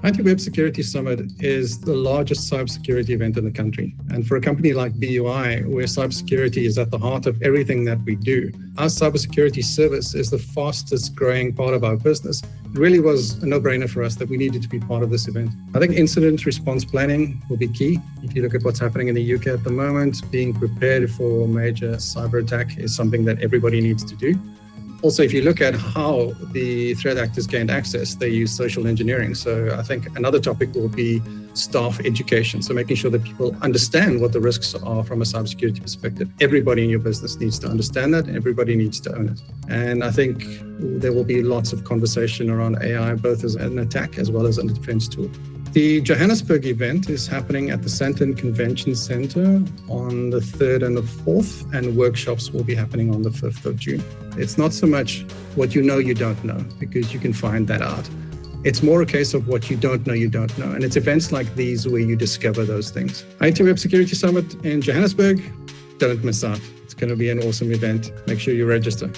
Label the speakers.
Speaker 1: ITWeb Security Summit is the largest cybersecurity event in the country. And for a company like BUI, where cybersecurity is at the heart of everything that we do, our cybersecurity service is the fastest growing part of our business. It really was a no-brainer for us that we needed to be part of this event. I think incident response planning will be key. If you look at what's happening in the UK at the moment, being prepared for a major cyber attack is something that everybody needs to do. Also, if you look at how the threat actors gained access, they use social engineering. So I think another topic will be staff education. So making sure that people understand what the risks are from a cybersecurity perspective. Everybody in your business needs to understand that. Everybody needs to own it. And I think there will be lots of conversation around AI, both as an attack as well as a defense tool. The Johannesburg event is happening at the Sandton Convention Center on the 3rd and the 4th, and workshops will be happening on the 5th of June. It's not so much what you know you don't know, because you can find that out. It's more a case of what you don't know, and it's events like these where you discover those things. ITWeb Security Summit in Johannesburg, don't miss out. It's going to be an awesome event. Make sure you register.